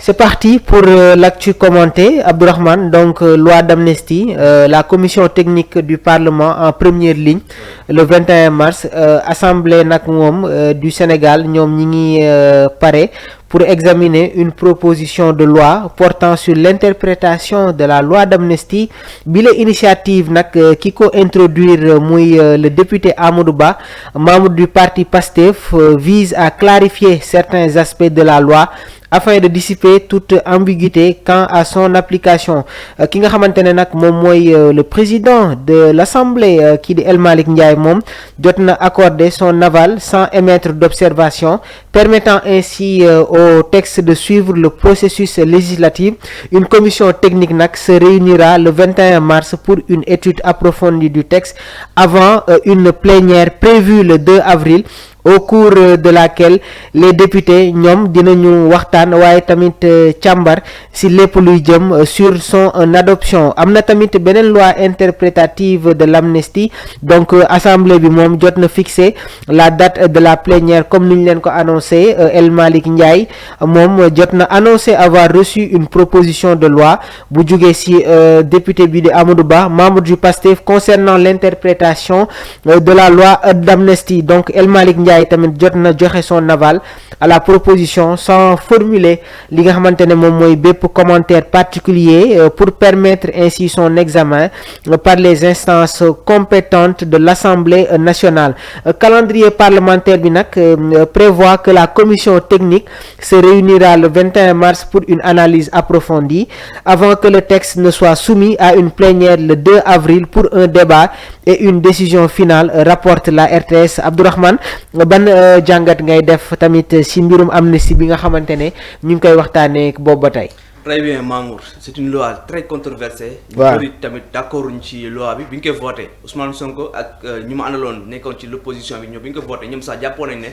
C'est parti pour l'actu commentée, Abdourahmane. Donc, loi d'amnistie, la commission technique du Parlement en première ligne le 21 mars, Assemblée nag moom du Sénégal ñoom ñi ngi pare pour examiner une proposition de loi portant sur l'interprétation de la loi d'amnistie bi la initiative nag ki ko introduire muy le député Amadou Ba, membre du parti PASTEF, vise à clarifier certains aspects de la loi afin de dissiper toute ambiguïté quant à son application. Ki nga xamante ne nag moom mooy le président de l'Assemblée kii di El Malick Ndiaye moom jot na accordé son aval sans émettre d'observation, permettant ainsi au texte de suivre le processus législatif. Une commission technique nag se réunira le 21 mars pour une étude approfondie du texte avant une plénière prévue le 2 avril, au cours de laquelle les députés ñoom dinañu waxtaan waaye tamit càmbar ci lépp luy jëm sur son adoption. Am na tamit beneen loi interprétative de l'amnistie, donc assemblée bi moom jot na fixé la date de la plénière comme ni ñu leen ko annoncé. El Malick Ndiaye moom jot na annoncé avoir reçu une proposition de loi bu jugee ci député bi di Amadou Ba, membre du PASTEF, concernant l'interprétation de la loi d'amnistie. Donc El Malick Ndiaye tamit jot na joxe son aval à la proposition sans formuler li nga xamante ne moom mooy bépp commentaire particulier pour permettre ainsi son examen par les instances compétentes de l'Assemblée nationale. Calendrier parlementaire bi nag prévoit que la commission technique se réunira le 21 mars pour une analyse approfondie avant que le texte ne soit soumis à une plénière le 2 avril pour un débat et une décision finale, rapporte la RTS. Abdourahmane, ban jàngat ngay def tamit ci mbirum amnistie bi nga xamante ne ñu ngi koy waxtaanee boobu ba tey. Très bien Mamour, c'est une loi très controversée. waaw ñu bëri tamit d'accord ñu ci loi bi ñu koy voté Ousmane Sonko ak ñu ma àndaloon nekkoon ci l'opposition bi ñoom bi ñu ko voté ñoom sax jàppoon nañ ne.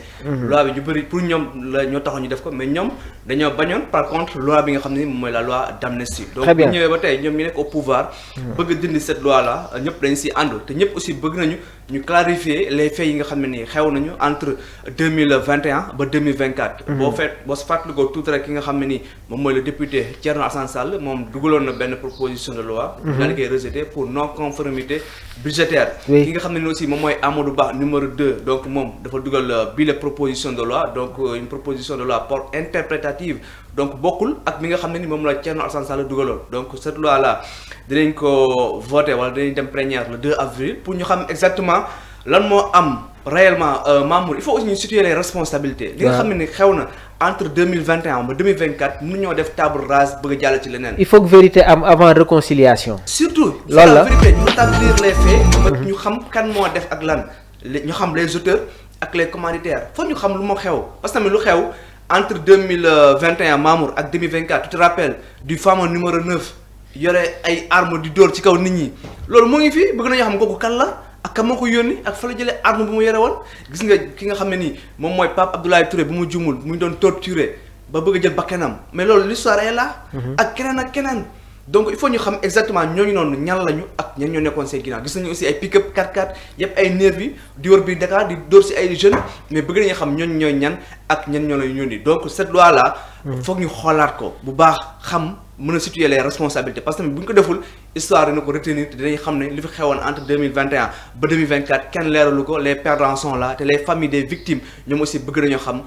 loi bi ñu bëri pour ñoom la ñoo taxoon ñu def ko mais ñoom dañoo bañoon par contre loi bi nga xam ne moom mooy la loi d'amnistie. donc bu ñëwee ba tey ñoom ñu nekk au pouvoir. bëgg dindi cette loi là ñëpp dañ ci ànd te ñëpp aussi bëgg nañu ñu clarifier les faits yi nga xam ne nii xew nañu entre 2021 ba 2024. boo fàttalikoo tuuti rek ki nga xam ne nii moom mooy le député Thierno Alassane Sall moom dugaloon na benn proposition de loi. daal di koy rejeté pour non conformité budgétaire. ki nga xam ne ni aussi moom mooy Amadou Ba numéro 2 donc moom dafa dugal bii la proposition de loi donc une proposition de loi pour interprétative donc bokkul ak mi nga xam ne ni moom la Thierno Alassane Sall dugaloon donc cette loi là dinañ ko voté wala dinañ dem plénière le 2 avril pour ñu xam exactement lan moo am réellement Mamour. Il faut aussi ñu situer les responsabilités. li nga xam ne ni xew na entre 2021 ba 2024 mënuñoo def table rase bëgg a jàll ci leneen. Il faut que vérité am avant réconciliation. surtout loolu la vérité ñu établir les faits. ñu xam kan moo def ak lan ñu xam les auteurs ak les commanditaires foog ñu xam lu moo xew parce que tamit lu xew entre 2021 Mamour ak 2024 tu te rappelles du fameux numéro 9 yore ay armes di dóor ci kaw nit ñi loolu moo ngi fi bëgg nañoo xam kooku kan la. ak kam moo ko yónni ak fa la jëlee arme bu mu yore woon gis nga ki nga xam ne nii moom mooy Pape Abdoulaye Touré bu mu jumul mu doon torturé ba bëgg a jël bakkanam mais loolu l'histoire est là. ak keneen donc il faut ñu xam exactement ñooñu noonu ñan lañu ak ñan ñoo nekkoon seen ginnaaw gis nañu aussi ay pick-up 4x4 yëpp ay nervi di wër biir Dakar di dóor si ay jeunes mais bëgg nañu xam ñooñu ñooy ñan ak ñan ñoo lay yónni donc cette loi là. foog ñu xoolaat ko bu baax xam. mën a situer les responsabilités parce que bu ñu ko deful histoire dina ko retenir te dinañ xam ne li fi xewoon entre 2021 ba 2024 kenn leeralu ko les perdants sont là te les familles des victimes ñoom aussi bëgg nañoo xam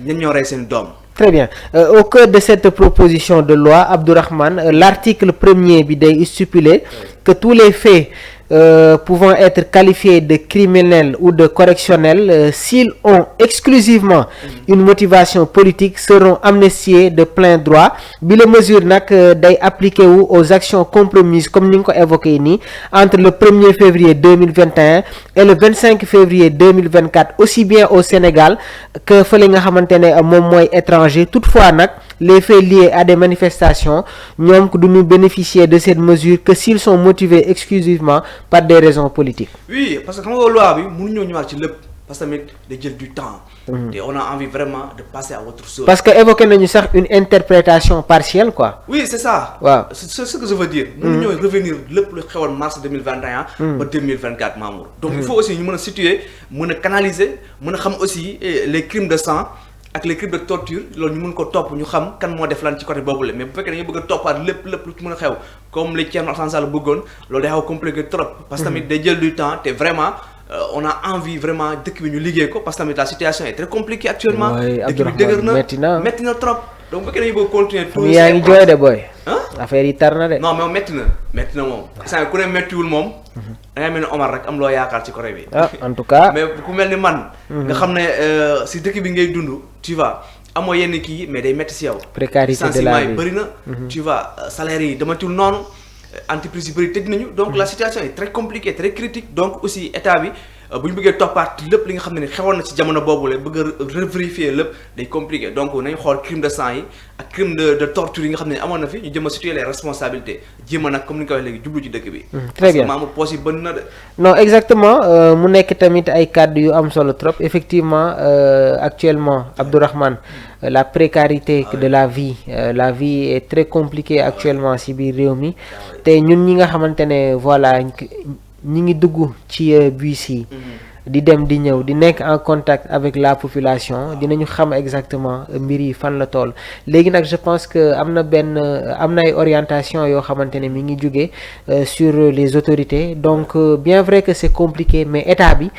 ñan ñoo rey seen doom. Très bien. Au cœur de cette proposition de loi, Abdourahmane, l'article 1er bi day stipuler que tous les faits pouvant être qualifiés de criminels ou de correctionnels s'ils ont exclusivement une motivation politique seront amnistiés de plein droit. Bi la mesure nag day appliqué wu aux actions compromises comme ni nga ko évoqué nii entre le 1er février 2021 et le 25 février 2024 aussi bien au Sénégal que fële nga xamante ne moom mooy étranger. Toutefois nag les faits liés à des manifestations ñoom du ñu bénéficier de cette mesure que s'ils sont motivés exclusivement par des raisons politiques. Oui, parce que xam nga loi bi mënuñoo ñëwaat ci lépp parce que tamit day jël du temps. Et on a envie vraiment de passer à autre chose. Parce que évoqué nañu sax une interprétation partielle quoi. Oui, c'est ça. waaw c'est ce que je veux dire. mënuñoo revenir lépp lu xewoon mars 2021. ba 2024 Mamour. Donc il faut aussi ñu mën a situer mën a canaliser mën a xam aussi les crimes de sang. ak les crimes de torture loolu ñu mën ko topp ñu xam kan moo def lan ci côté boobu la mais bu fekkee dañu bëgg a toppaat lépp lu ci mën a xew comme li Thierno Alassane Sall bëggoon loolu day xaw a compliqué trop parce que tamit day jël du temps te vraiment on a envie vraiment dëkk bi ñu liggéey ko parce que tamit la situation est très compliquée actuellement dëkk bi dëgër na metti na trop donc bu fekkee dañu bëgg continuer tout yaa ngi jooy de booy affaire yi tar na de non mais metti na moom saa ku ne mettiwul moom da ngay mel ni Omar rek am loo yaakaar ci côté bi en tout cas mais ku mel ni man nga xam ne si dëkk bi ngay dund tu vois amoo yenn kii mais day métti si yow précarité de la vie bëri na tu vois salaire yi damatul noonu entreprise yi bëri tëj nañu donc la situation est très compliquée très critique donc aussi état bi bu ñu bëggee toppaat lépp li nga xam ne ni xewoon na ci jamono boobu la bëgg a revérifier lépp day compliqué donc nañ xool crime de sang yi ak crime de torture yi nga xam ne amoon na fi ñu jëm a situer les responsabilités jéem a nag comme ni nga ko waxee léegi jublu ci dëkk bi très bien parce que Mamour poos yi bënn na de non exactement mu nekk tamit ay kàddu yu am solo trop effectivement actuellement Abdourahmane la précarité de la vie est très compliquée actuellement ci biir réew mi te ñun ñi nga xamante ne voilà ñi ngi dugg ci bus yi di dem di ñëw di nekk en contact avec la population dinañu xam exactement mbir yi fan la toll léegi nag je pense que am na ay orientation yoo xamante ne mi ngi jóge sur les autorités donc bien vrai que c'est compliqué mais état bi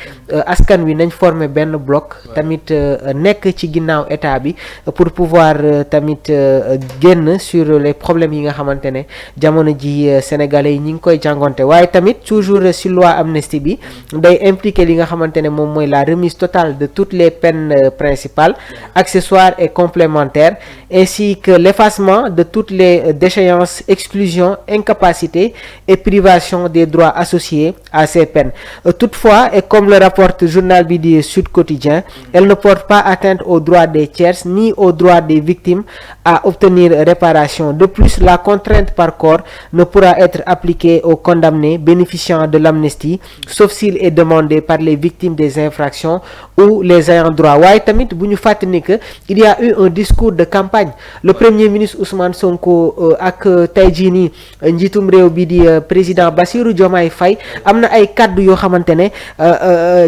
askan wi nañ former benn bloc tamit nekk ci ginnaaw état bi pour pouvoir tamit génn sur les problèmes yi nga xamante ne jamono ji sénégalais yi ñi ngi koy jàngonte waaye tamit toujours si loi amnistie bi day impliquer li nga xamante ne moom mooy la remise totale de toutes les peines principales, accessoires et complémentaires, ainsi que l'effacement de toutes les déchéances, exclusions, incapacités et privations des droits associés à ces peines. Toutefois, et comme le rapporte le journal BD Sud Quotidien, elle ne porte pas atteinte aux droits des tiers ni aux droits des victimes à obtenir réparation. De plus, la contrainte par corps ne pourra être appliquée aux condamnés bénéficiant de l'amnistie, sauf s'il est demandé par les victimes des infractions ou les ayants droit. waaye tamit bu ñu fàttali ni que il y a eu un discours de campagne. Le premier ministre Ousmane Sonko ak tey jii nii njiitum réew bi di président Bassirou Diomaye Faye am na ay kaddu yoo xamante ne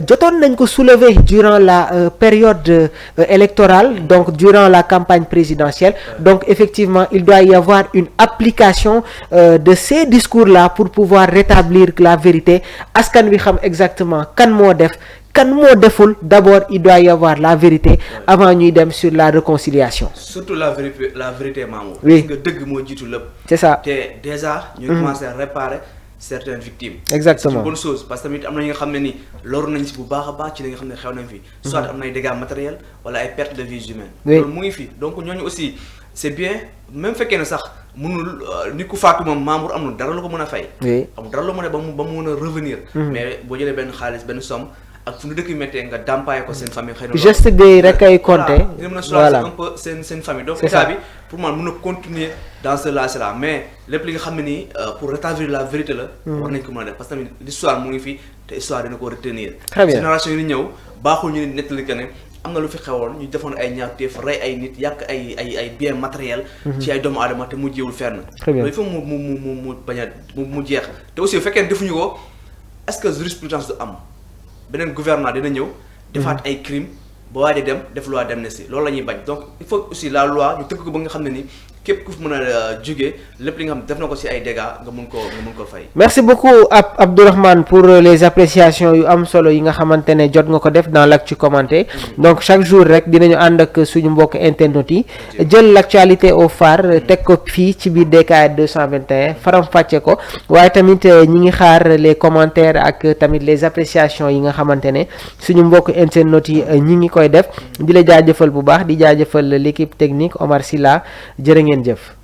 jotoon nañ ko soulever durant la période électorale, donc durant la campagne présidentielle. Donc effectivement il doit y avoir une application de ces discours-là pour pouvoir rétablir la vérité. Askan wi xam exactement kan moo def kan moo deful. D'abord il doit y avoir la vérité avant ñuy dem sur la réconciliation. Surtout la vérité Mamour. Oui nga dëgg moo jiitu lépp. C'est ça. te déjà ñu commencé à réparer certaines victimes. Exactement. C'est une bonne chose parce que tamit am na ñi nga xam ne ni loru nañ si bu baax a baax ci li nga xam ne xew nañ fi. soit am na ay dégâts matériels wala ay pertes de vies humaines. loolu mu ngi fi donc ñooñu aussi c'est bien même fekkee ne sax mënul nit ku faatu moom Mamour amul dara lu ko mën a fay. amul dara lu mën a ba mu mën a revenir. mais boo jëlee benn xaalis benn somme. ak fu nu dëkk yu méttee nga dàmpaay ko seen famille xëy na geste bi rek ay compter. dina mën a soulager un peu seen famille donc état bi pour moi mën a continuer dans ce là mais lépp li nga xam ne nii pour rétablir la vérité la war nañ ko mën a def parce que tamit l'histoire mu ngi fi te histoire dina ko retenir. Très bien. génération yi ñëw baaxul ñu nettali que ne am na lu fi xewoon ñu defoon ay ñaawteef rey ay nit yàq ay biens matériels ci ay doomu aadama te mu jéewul fenn. Très bien. il faut mu bañ a mu jeex te aussi bu fekkee ne defuñu ko est-ce que jurisprudence du am beneen gouvernement dina ñëw defaat ay crimes ba waaj a dem def loi d'amnistie loolu la ñuy bañ donc il faut aussi la loi ñu tëgg ko ba nga xam ne ni képp ku fi mën a jógee lépp li nga xam def na ko ci ay dégâts nga mun koo fay. Merci beaucoup Abdourahmane pour les appréciations yu am solo yi nga xamante ne jot nga ko def dans l'actu commenté. Donc chaque jour rek dinañu ànd ak suñu mbokk internautes yi jël l'actualité au phare teg ko fii ci biir DKR 221 faram fàcce ko waaye tamit ñi ngi xaar les commentaires ak tamit les appréciations yi nga xamante ne suñu mbokk internautes yi ñi ngi koy def di la jaajëfal bu baax di jaajëfal l'équipe technique Omar Silla jërë ngeen jëf.